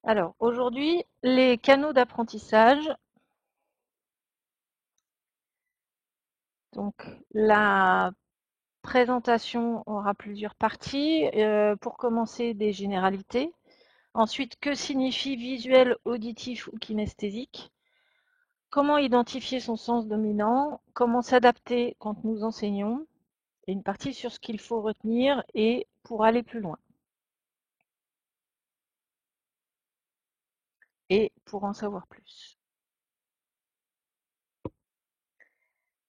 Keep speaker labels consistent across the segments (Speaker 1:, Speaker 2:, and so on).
Speaker 1: Alors, aujourd'hui, les canaux d'apprentissage. Donc, la présentation aura plusieurs parties. Pour commencer, des généralités. Ensuite, que signifie visuel, auditif ou kinesthésique? Comment identifier son sens dominant? Comment s'adapter quand nous enseignons? Et une partie sur ce qu'il faut retenir et pour aller plus loin. Et pour en savoir plus.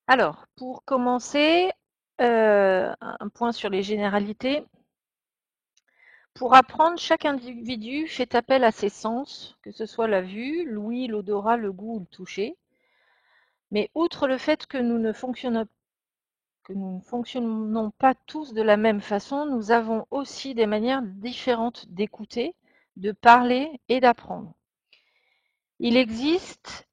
Speaker 1: Alors, pour commencer, un point sur les généralités. Pour apprendre, chaque individu fait appel à ses sens, que ce soit la vue, l'ouïe, l'odorat, le goût ou le toucher. Mais outre le fait que nous ne fonctionnons pas tous de la même façon, nous avons aussi des manières différentes d'écouter, de parler et d'apprendre. Il existe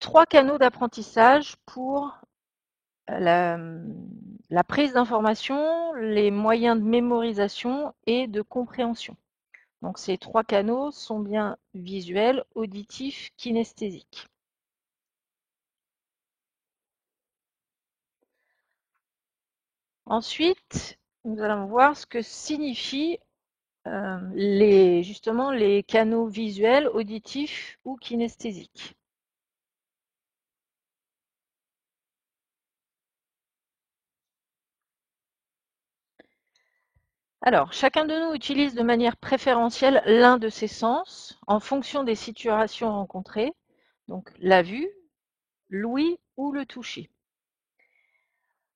Speaker 1: 3 canaux d'apprentissage pour la, la prise d'information, les moyens de mémorisation et de compréhension. Donc ces 3 canaux sont bien visuels, auditifs, kinesthésiques. Ensuite, nous allons voir ce que signifient justement les canaux visuels, auditifs ou kinesthésiques. Alors, chacun de nous utilise de manière préférentielle l'un de ses sens en fonction des situations rencontrées, donc la vue, l'ouïe ou le toucher.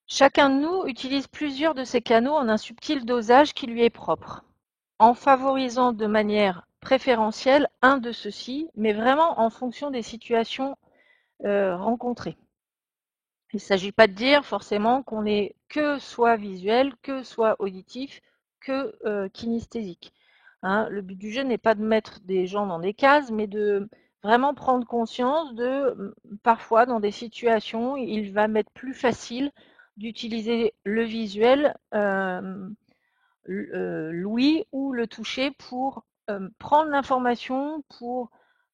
Speaker 1: Chacun de nous utilise plusieurs de ces canaux en un subtil dosage qui lui est propre, en favorisant de manière préférentielle un de ceux-ci, mais vraiment en fonction des situations rencontrées. Il ne s'agit pas de dire forcément qu'on est que soit visuel, que soit auditif, que kinesthésique. Hein, le but du jeu n'est pas de mettre des gens dans des cases, mais de vraiment prendre conscience de, parfois dans des situations, il va m'être plus facile d'utiliser le visuel, l'ouïe ou le toucher pour prendre l'information, pour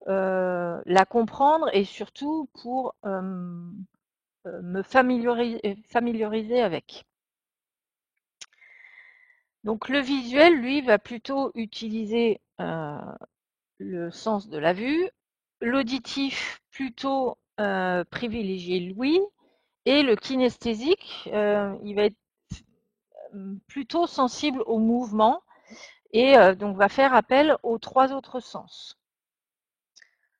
Speaker 1: la comprendre et surtout pour me familiariser avec. Donc le visuel, lui, va plutôt utiliser le sens de la vue, l'auditif plutôt privilégier l'ouïe, et le kinesthésique, il va être plutôt sensible au mouvement et donc va faire appel aux 3 autres sens.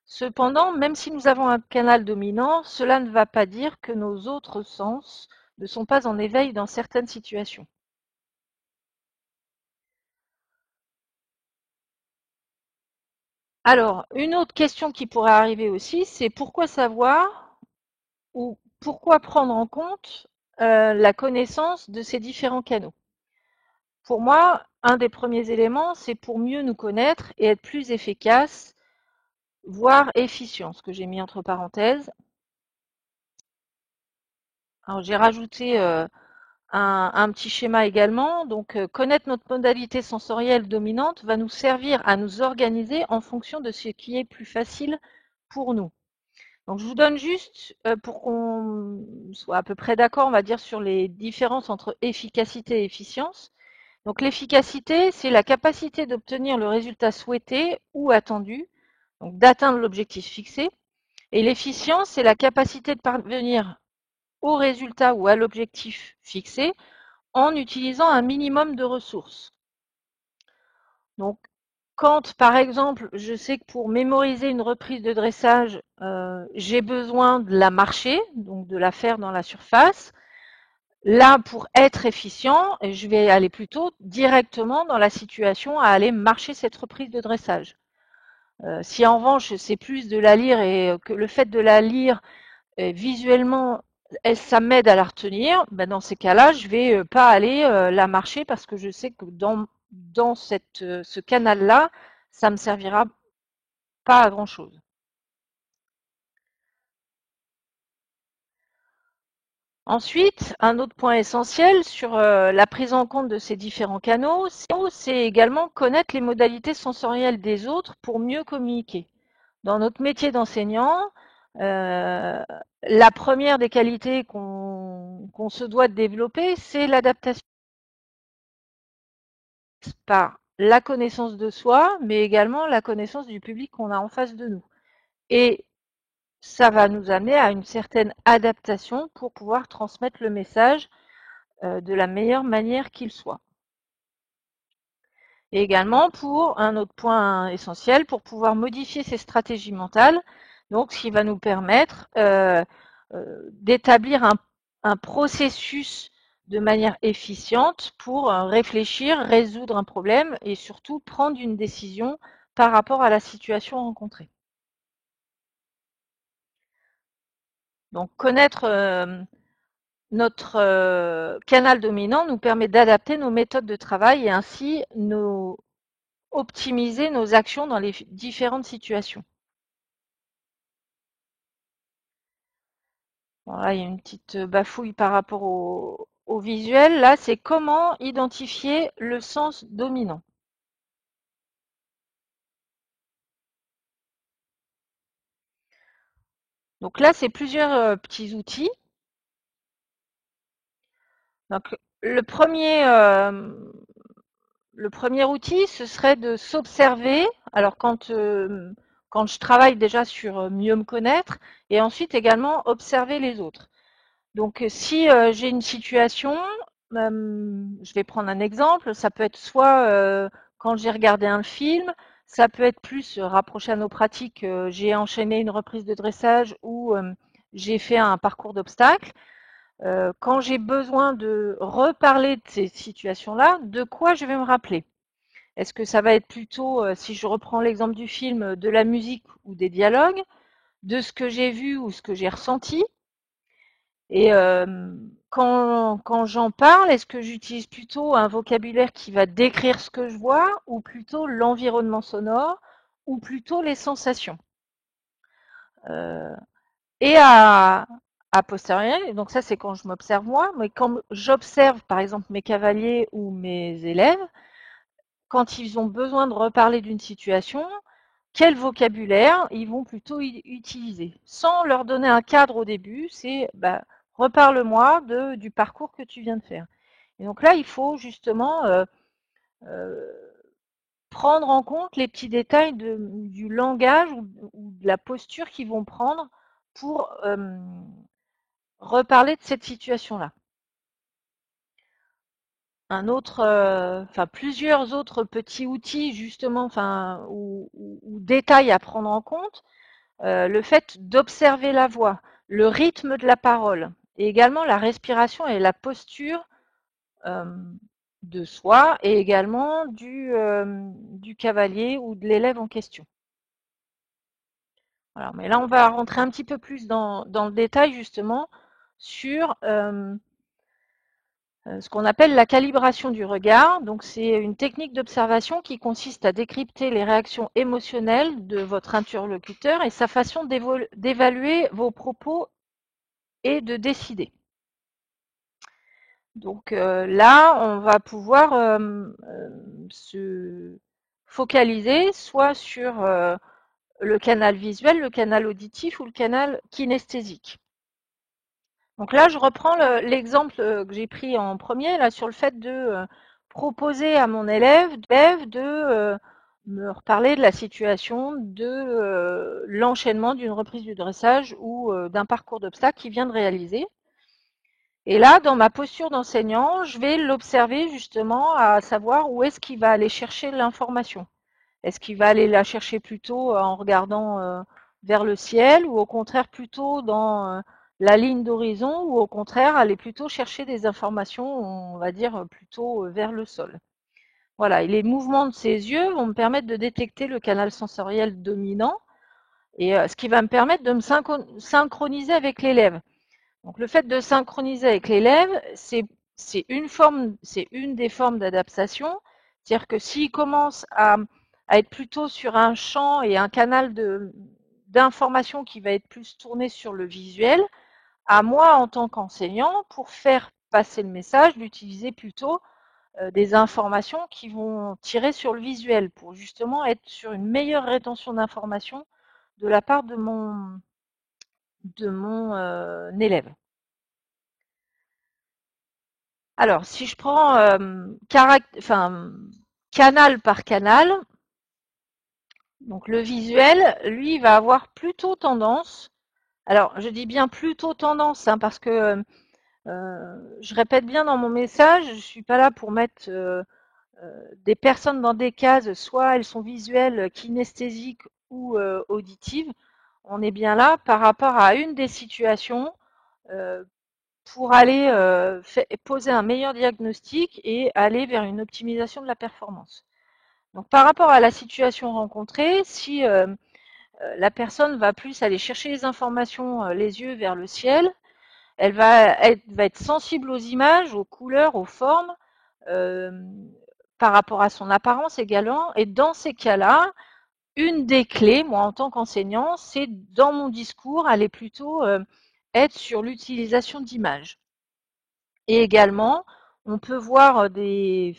Speaker 1: Cependant, même si nous avons un canal dominant, cela ne va pas dire que nos autres sens ne sont pas en éveil dans certaines situations. Alors, une autre question qui pourrait arriver aussi, c'est pourquoi savoir ou pourquoi prendre en compte la connaissance de ces différents canaux? Pour moi, un des premiers éléments, c'est pour mieux nous connaître et être plus efficace, voire efficient, ce que j'ai mis entre parenthèses. Alors, j'ai rajouté un petit schéma également. Donc, connaître notre modalité sensorielle dominante va nous servir à nous organiser en fonction de ce qui est plus facile pour nous. Donc, je vous donne juste, pour qu'on soit à peu près d'accord, on va dire, sur les différences entre efficacité et efficience. Donc, l'efficacité, c'est la capacité d'obtenir le résultat souhaité ou attendu, donc d'atteindre l'objectif fixé. Et l'efficience, c'est la capacité de parvenir au résultat ou à l'objectif fixé en utilisant un minimum de ressources. Donc, quand, par exemple, je sais que pour mémoriser une reprise de dressage, j'ai besoin de la marcher, donc de la faire dans la surface. Là, pour être efficient, je vais aller plutôt directement dans la situation à aller marcher cette reprise de dressage. Si en revanche, c'est plus de la lire et que le fait de la lire visuellement, ça m'aide à la retenir, ben dans ces cas-là, je vais pas aller la marcher parce que je sais que dans ce canal-là, ça me servira pas à grand-chose. Ensuite, un autre point essentiel sur la prise en compte de ces différents canaux, c'est également connaître les modalités sensorielles des autres pour mieux communiquer. Dans notre métier d'enseignant, euh, la première des qualités qu'on se doit de développer, c'est l'adaptation par la connaissance de soi, mais également la connaissance du public qu'on a en face de nous. Et ça va nous amener à une certaine adaptation pour pouvoir transmettre le message de la meilleure manière qu'il soit. Et également pour un autre point essentiel, pour pouvoir modifier ces stratégies mentales, donc ce qui va nous permettre d'établir un processus de manière efficiente pour réfléchir, résoudre un problème et surtout prendre une décision par rapport à la situation rencontrée. Donc connaître notre canal dominant nous permet d'adapter nos méthodes de travail et ainsi optimiser nos actions dans les différentes situations. Bon, là, il y a une petite bafouille par rapport au visuel. Là, c'est comment identifier le sens dominant. Donc là, c'est plusieurs petits outils. Donc, le premier outil, ce serait de s'observer. Alors, quand je travaille déjà sur mieux me connaître, et ensuite également observer les autres. Donc, si j'ai une situation, je vais prendre un exemple, ça peut être soit quand j'ai regardé un film, ça peut être plus rapproché à nos pratiques, j'ai enchaîné une reprise de dressage ou j'ai fait un parcours d'obstacles. Quand j'ai besoin de reparler de ces situations-là, de quoi je vais me rappeler? Est-ce que ça va être plutôt, si je reprends l'exemple du film, de la musique ou des dialogues, de ce que j'ai vu ou ce que j'ai ressenti? Et quand j'en parle, est-ce que j'utilise plutôt un vocabulaire qui va décrire ce que je vois ou plutôt l'environnement sonore ou plutôt les sensations? Euh, et à posteriori, donc ça c'est quand je m'observe moi, mais quand j'observe par exemple mes cavaliers ou mes élèves, quand ils ont besoin de reparler d'une situation, quel vocabulaire ils vont plutôt utiliser. Sans leur donner un cadre au début, c'est bah, reparle-moi du parcours que tu viens de faire. Et donc là, il faut justement euh, prendre en compte les petits détails du langage ou de la posture qu'ils vont prendre pour reparler de cette situation-là. Enfin plusieurs autres petits outils justement, enfin ou détails à prendre en compte. Le fait d'observer la voix, le rythme de la parole et également la respiration et la posture euh, de soi et également du cavalier ou de l'élève en question. Voilà, mais là, on va rentrer un petit peu plus dans le détail justement sur ce qu'on appelle la calibration du regard. Donc, c'est une technique d'observation qui consiste à décrypter les réactions émotionnelles de votre interlocuteur et sa façon d'évaluer vos propos et de décider. Donc là, on va pouvoir se focaliser soit sur le canal visuel, le canal auditif ou le canal kinesthésique. Donc là, je reprends l'exemple que j'ai pris en premier là sur le fait de proposer à mon élève de me reparler de la situation de l'enchaînement d'une reprise du dressage ou d'un parcours d'obstacles qu'il vient de réaliser. Et là, dans ma posture d'enseignant, je vais l'observer justement à savoir où est-ce qu'il va aller chercher l'information. Est-ce qu'il va aller la chercher plutôt en regardant vers le ciel ou au contraire plutôt dans la ligne d'horizon ou au contraire aller plutôt chercher des informations, on va dire plutôt vers le sol. Voilà, et les mouvements de ses yeux vont me permettre de détecter le canal sensoriel dominant et ce qui va me permettre de me synchroniser avec l'élève. Donc le fait de synchroniser avec l'élève, c'est une des formes d'adaptation. C'est-à-dire que s'il commence à être plutôt sur un champ et un canal d'information qui va être plus tourné sur le visuel, à moi en tant qu'enseignant, pour faire passer le message, d'utiliser plutôt des informations qui vont tirer sur le visuel pour justement être sur une meilleure rétention d'informations de la part de mon élève. Alors, si je prends canal par canal, donc le visuel, lui, va avoir plutôt tendance. Alors, je dis bien plutôt tendance, hein, parce que je répète bien dans mon message, je suis pas là pour mettre des personnes dans des cases, soit elles sont visuelles, kinesthésiques ou auditives. On est bien là par rapport à une des situations euh, pour aller poser un meilleur diagnostic et aller vers une optimisation de la performance. Donc par rapport à la situation rencontrée, si la personne va plus aller chercher les informations les yeux vers le ciel, va être sensible aux images, aux couleurs, aux formes, euh, par rapport à son apparence également. Et dans ces cas-là, une des clés, moi en tant qu'enseignant, c'est dans mon discours aller plutôt être sur l'utilisation d'images. Et également, on peut voir du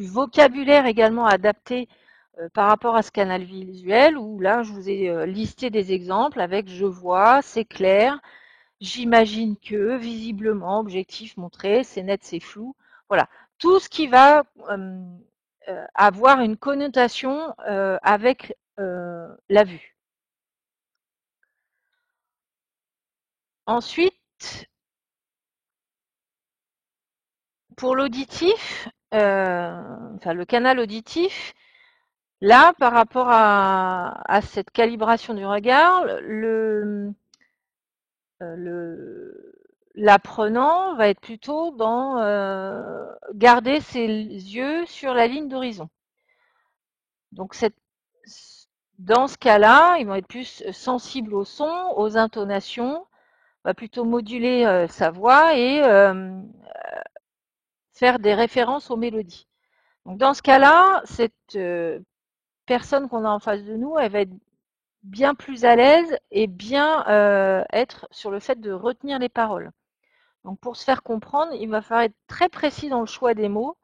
Speaker 1: vocabulaire également adapté par rapport à ce canal visuel, où là, je vous ai listé des exemples avec je vois, c'est clair, j'imagine que, visiblement, objectif montré, c'est net, c'est flou. Voilà. Tout ce qui va avoir une connotation avec la vue. Ensuite, pour l'auditif, le canal auditif, là, par rapport à cette calibration du regard, l'apprenant va être plutôt dans garder ses yeux sur la ligne d'horizon. Donc dans ce cas-là, ils vont être plus sensibles au son, aux intonations, va plutôt moduler sa voix et faire des références aux mélodies. Donc dans ce cas-là, cette personne qu'on a en face de nous, elle va être bien plus à l'aise et bien être sur le fait de retenir les paroles. Donc pour se faire comprendre, il va falloir être très précis dans le choix des mots.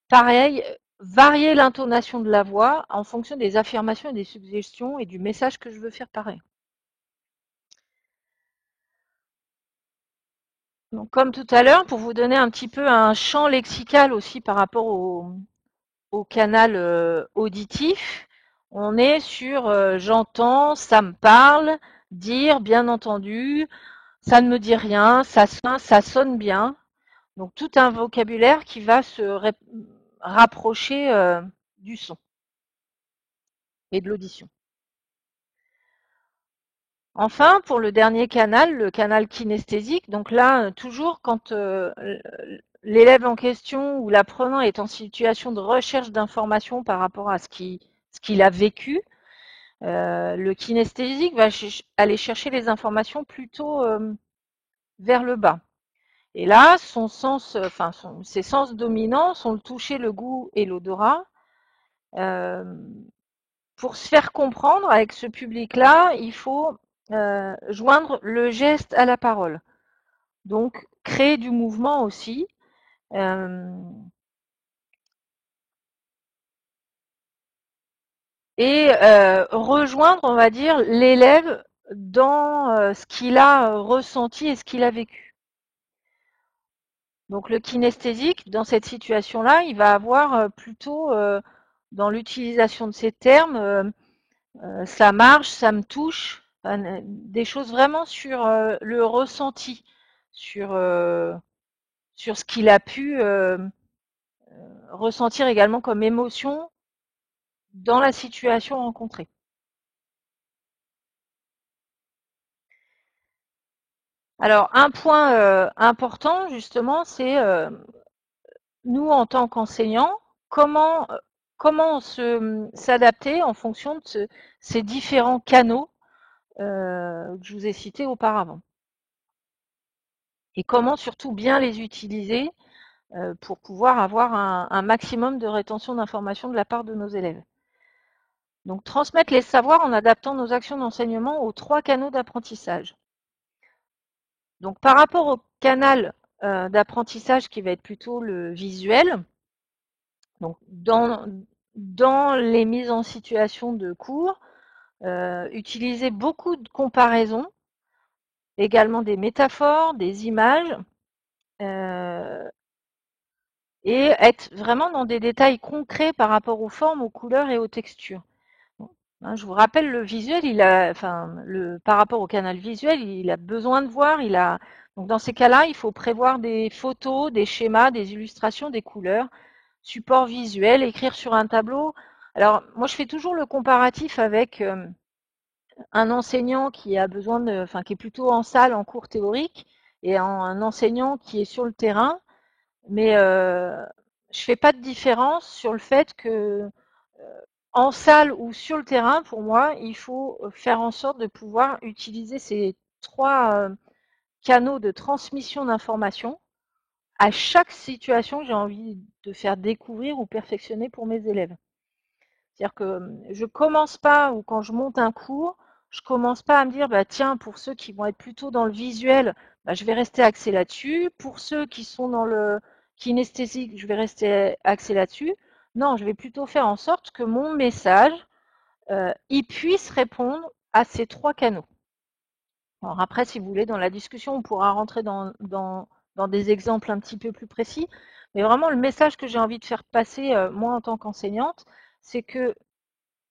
Speaker 1: Pareil, varier l'intonation de la voix en fonction des affirmations et des suggestions et du message que je veux faire paraître. Donc comme tout à l'heure, pour vous donner un petit peu un champ lexical aussi par rapport au canal auditif, on est sur j'entends, ça me parle, dire, bien entendu, ça ne me dit rien, ça sonne bien. Donc tout un vocabulaire qui va se rapprocher du son et de l'audition. Enfin, pour le dernier canal, le canal kinesthésique, donc là, toujours quand l'élève en question ou l'apprenant est en situation de recherche d'informations par rapport à ce qu'il a vécu, le kinesthésique va aller chercher les informations plutôt vers le bas. Et là, ses sens dominants sont le toucher, le goût et l'odorat. Euh, pour se faire comprendre avec ce public-là, il faut joindre le geste à la parole. Donc, créer du mouvement aussi. Euh, et rejoindre, on va dire, l'élève dans ce qu'il a ressenti et ce qu'il a vécu. Donc le kinesthésique, dans cette situation-là, il va avoir plutôt, dans l'utilisation de ces termes, ça marche, ça me touche, des choses vraiment sur le ressenti, sur, sur ce qu'il a pu ressentir également comme émotion dans la situation rencontrée. Alors, un point important, justement, c'est nous, en tant qu'enseignants, comment, comment s'adapter en fonction de ces différents canaux que je vous ai cités auparavant. Et comment surtout bien les utiliser pour pouvoir avoir un maximum de rétention d'informations de la part de nos élèves. Donc, transmettre les savoirs en adaptant nos actions d'enseignement aux 3 canaux d'apprentissage. Donc par rapport au canal d'apprentissage qui va être plutôt le visuel, donc dans les mises en situation de cours, utiliser beaucoup de comparaisons, également des métaphores, des images, euh, et être vraiment dans des détails concrets par rapport aux formes, aux couleurs et aux textures. Bon, hein, je vous rappelle, le visuel, par rapport au canal visuel, il a besoin de voir. Donc dans ces cas-là, il faut prévoir des photos, des schémas, des illustrations, des couleurs, support visuel, écrire sur un tableau. Alors moi, je fais toujours le comparatif avec un enseignant qui a besoin qui est plutôt en salle, en cours théorique, et un enseignant qui est sur le terrain. Mais je fais pas de différence sur le fait que en salle ou sur le terrain, pour moi, il faut faire en sorte de pouvoir utiliser ces trois canaux de transmission d'informations à chaque situation que j'ai envie de faire découvrir ou perfectionner pour mes élèves. C'est-à-dire que je commence pas, ou quand je monte un cours, je commence pas à me dire, bah tiens, pour ceux qui vont être plutôt dans le visuel, bah, je vais rester axé là-dessus. Pour ceux qui sont dans le kinesthésique, je vais rester axé là-dessus. Non, je vais plutôt faire en sorte que mon message, il puisse répondre à ces trois canaux. Alors après, si vous voulez, dans la discussion, on pourra rentrer dans des exemples un petit peu plus précis. Mais vraiment, le message que j'ai envie de faire passer, moi, en tant qu'enseignante, c'est que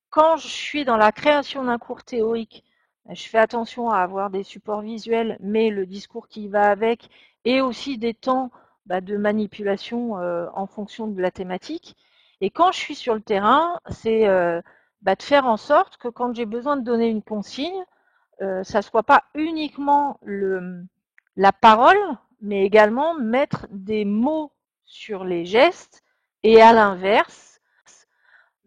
Speaker 1: quand je suis dans la création d'un cours théorique, je fais attention à avoir des supports visuels, mais le discours qui va avec, et aussi des temps de manipulation en fonction de la thématique. Et quand je suis sur le terrain, c'est de faire en sorte que quand j'ai besoin de donner une consigne, ça ne soit pas uniquement la parole, mais également mettre des mots sur les gestes, et à l'inverse,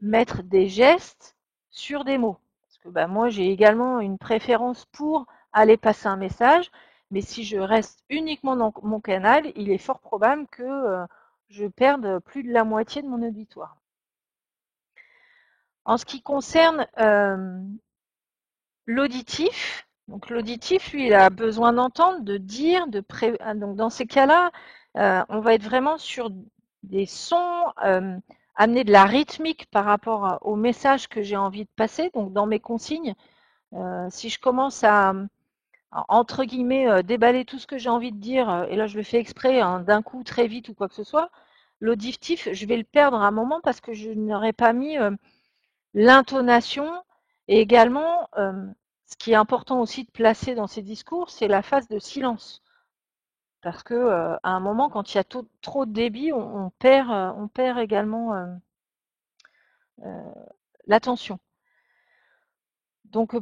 Speaker 1: mettre des gestes sur des mots. Parce que moi, j'ai également une préférence pour aller passer un message, mais si je reste uniquement dans mon canal, il est fort probable que je perde plus de la moitié de mon auditoire. En ce qui concerne l'auditif, donc l'auditif, lui, il a besoin d'entendre, de dire, donc dans ces cas-là, on va être vraiment sur des sons, amener de la rythmique par rapport au message que j'ai envie de passer. Donc dans mes consignes, si je commence à entre guillemets déballer tout ce que j'ai envie de dire, et là je le fais exprès hein, d'un coup très vite ou quoi que ce soit, l'auditif, je vais le perdre à un moment parce que je n'aurais pas mis l'intonation, et également, ce qui est important aussi de placer dans ces discours, c'est la phase de silence. Parce que à un moment, quand il y a trop de débit, on perd également l'attention. Donc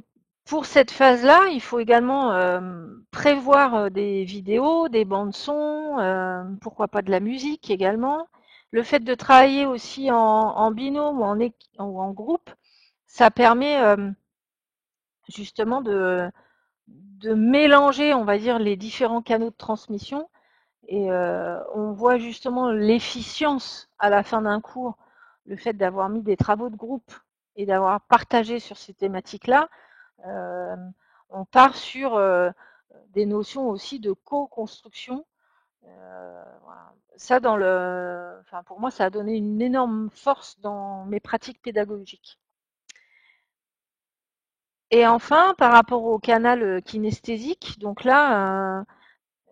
Speaker 1: pour cette phase-là, il faut également prévoir des vidéos, des bandes son, pourquoi pas de la musique également. Le fait de travailler aussi en binôme ou en groupe, ça permet justement de mélanger, on va dire, les différents canaux de transmission. Et on voit justement l'efficience à la fin d'un cours, le fait d'avoir mis des travaux de groupe et d'avoir partagé sur ces thématiques-là. Euh, on part sur des notions aussi de co-construction. Voilà. Ça, pour moi, ça a donné une énorme force dans mes pratiques pédagogiques. Et enfin, par rapport au canal kinesthésique, donc là,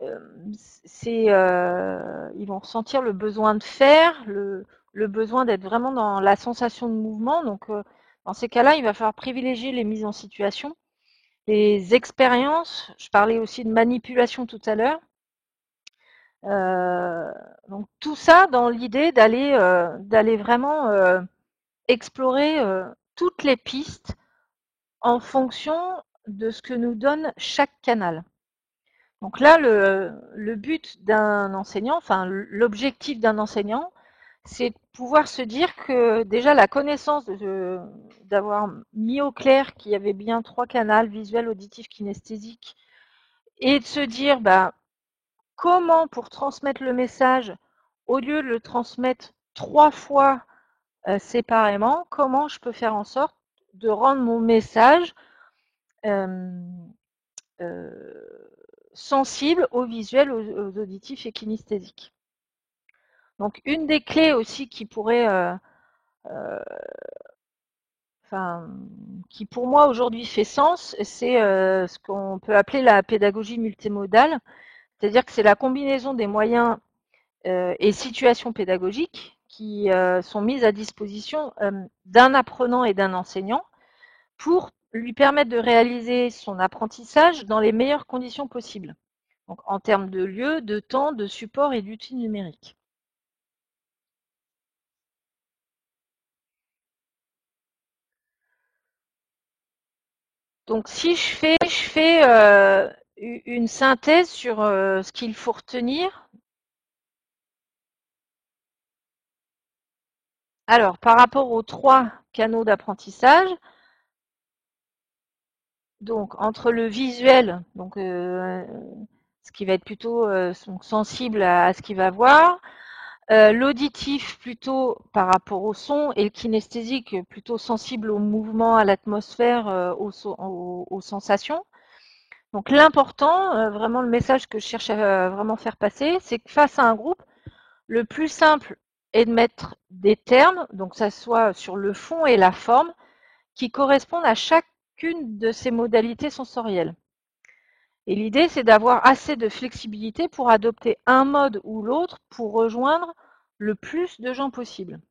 Speaker 1: ils vont ressentir le besoin de faire, le besoin d'être vraiment dans la sensation de mouvement. Donc, dans ces cas-là, il va falloir privilégier les mises en situation, les expériences. Je parlais aussi de manipulation tout à l'heure. Donc tout ça dans l'idée d'aller vraiment explorer toutes les pistes en fonction de ce que nous donne chaque canal. Donc là, le but d'un enseignant, enfin l'objectif d'un enseignant, c'est de pouvoir se dire que déjà la connaissance d'avoir mis au clair qu'il y avait bien trois canaux, visuel, auditif, kinesthésique, et de se dire comment pour transmettre le message, au lieu de le transmettre trois fois séparément, comment je peux faire en sorte de rendre mon message euh, sensibles au visuel, aux auditifs et kinesthésiques. Donc une des clés aussi qui pourrait, enfin, qui pour moi aujourd'hui fait sens, c'est ce qu'on peut appeler la pédagogie multimodale, c'est-à-dire que c'est la combinaison des moyens et situations pédagogiques qui sont mises à disposition d'un apprenant et d'un enseignant pour lui permettre de réaliser son apprentissage dans les meilleures conditions possibles. Donc en termes de lieu, de temps, de support et d'outils numériques. Donc si je fais une synthèse sur ce qu'il faut retenir. Alors, par rapport aux 3 canaux d'apprentissage, donc entre le visuel, donc ce qui va être plutôt sensible à ce qu'il va voir, l'auditif plutôt par rapport au son et le kinesthésique plutôt sensible au mouvement, à l'atmosphère, aux sensations. Donc l'important, vraiment le message que je cherche à vraiment faire passer, c'est que face à un groupe, le plus simple est de mettre des termes, donc ça soit sur le fond et la forme, qui correspondent à chacune de ces modalités sensorielles. Et l'idée, c'est d'avoir assez de flexibilité pour adopter un mode ou l'autre pour rejoindre le plus de gens possible.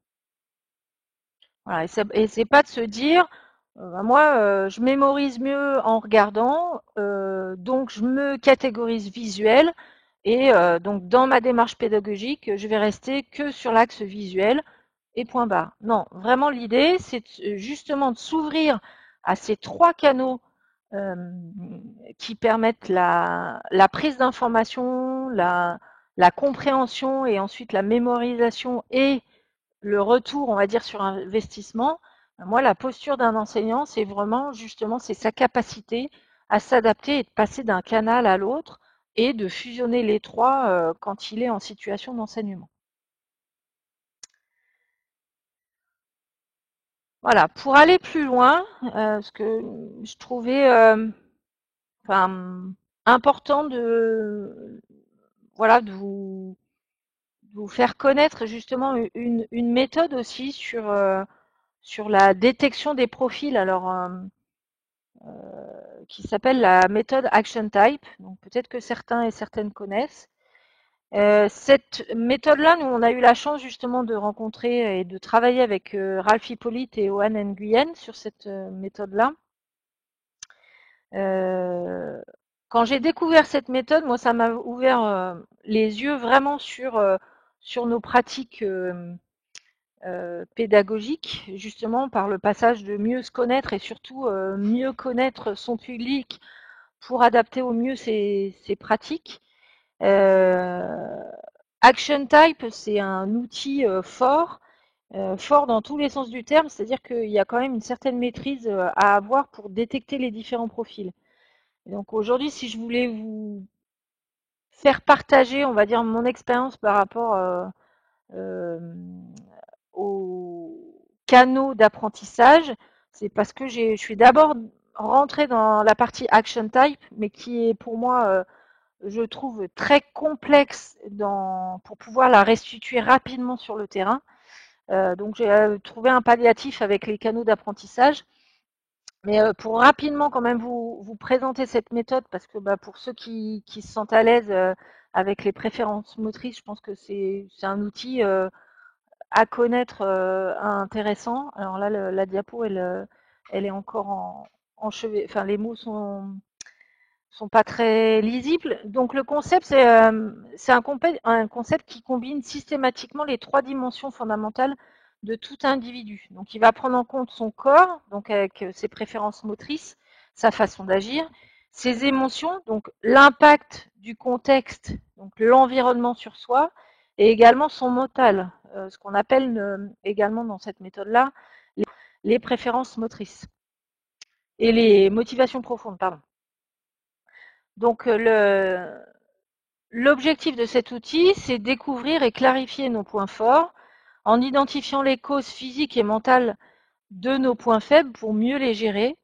Speaker 1: Voilà, et c'est pas de se dire, moi, je mémorise mieux en regardant, donc je me catégorise visuel, et donc dans ma démarche pédagogique, je vais rester que sur l'axe visuel et point barre. Non, vraiment l'idée, c'est justement de s'ouvrir à ces 3 canaux euh, qui permettent la prise d'information, la compréhension et ensuite la mémorisation et le retour, on va dire, sur investissement. Moi, la posture d'un enseignant, c'est vraiment justement, c'est sa capacité à s'adapter et de passer d'un canal à l'autre et de fusionner les 3 quand il est en situation d'enseignement. Voilà, pour aller plus loin, ce que je trouvais enfin, important de, voilà, de vous faire connaître justement une méthode aussi sur la détection des profils, alors qui s'appelle la méthode Action Type. Donc peut-être que certains et certaines connaissent. Cette méthode-là, nous, on a eu la chance justement de rencontrer et de travailler avec Ralph Hippolyte et Owen Nguyen sur cette méthode-là. Euh, Quand j'ai découvert cette méthode, moi, ça m'a ouvert les yeux vraiment sur nos pratiques pédagogiques, justement par le passage de mieux se connaître et surtout mieux connaître son public pour adapter au mieux ses pratiques. Euh, Action Type, c'est un outil fort dans tous les sens du terme, c'est-à-dire qu'il y a quand même une certaine maîtrise à avoir pour détecter les différents profils. Et donc aujourd'hui, si je voulais vous faire partager, on va dire, mon expérience par rapport euh, aux canaux d'apprentissage, c'est parce que je suis d'abord rentrée dans la partie Action Type, mais qui est pour moi je trouve très complexe pour pouvoir la restituer rapidement sur le terrain. Donc j'ai trouvé un palliatif avec les canaux d'apprentissage. Mais pour rapidement quand même vous présenter cette méthode, parce que bah, pour ceux qui se sentent à l'aise avec les préférences motrices, je pense que c'est un outil à connaître intéressant. Alors là, la diapo, elle est encore en chevet, enfin les mots sont pas très lisibles. Donc le concept, c'est un concept qui combine systématiquement les 3 dimensions fondamentales de tout individu. Donc il va prendre en compte son corps, donc avec ses préférences motrices, sa façon d'agir, ses émotions, donc l'impact du contexte, donc l'environnement sur soi, et également son mental, ce qu'on appelle également dans cette méthode-là les préférences motrices et les motivations profondes, pardon. Donc l'objectif de cet outil, c'est découvrir et clarifier nos points forts en identifiant les causes physiques et mentales de nos points faibles pour mieux les gérer,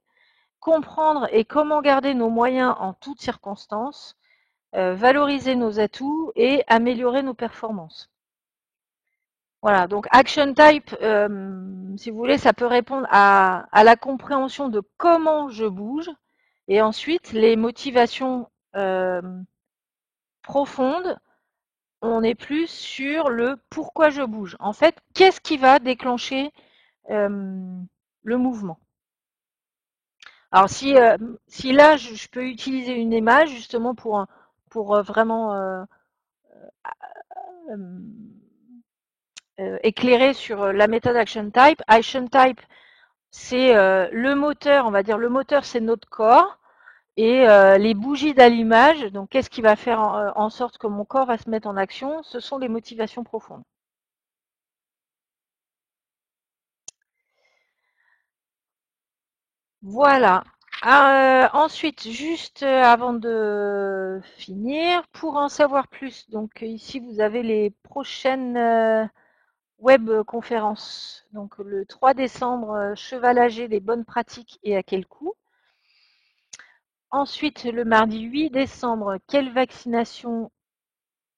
Speaker 1: comprendre et comment garder nos moyens en toutes circonstances, valoriser nos atouts et améliorer nos performances. Voilà, donc action type, si vous voulez, ça peut répondre à la compréhension de comment je bouge et ensuite les motivations profondes, on est plus sur le pourquoi je bouge. En fait, qu'est-ce qui va déclencher le mouvement? Alors si là je peux utiliser une image justement pour vraiment euh, éclairer sur la méthode Action Type. Action Type, c'est le moteur, on va dire le moteur, c'est notre corps et les bougies d'allumage. Donc, qu'est-ce qui va faire en sorte que mon corps va se mettre en action? Ce sont les motivations profondes. Voilà. Ensuite, juste avant de finir, pour en savoir plus, donc ici vous avez les prochaines web conférences. Donc le 3 décembre, chevalager les bonnes pratiques et à quel coût. Ensuite, le mardi 8 décembre, quelle vaccination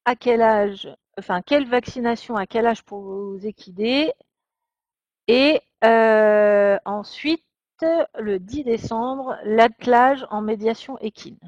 Speaker 1: à quel âge, enfin quelle vaccination à quel âge pour vos équidés. Et ensuite, le 10 décembre, l'attelage en médiation équine.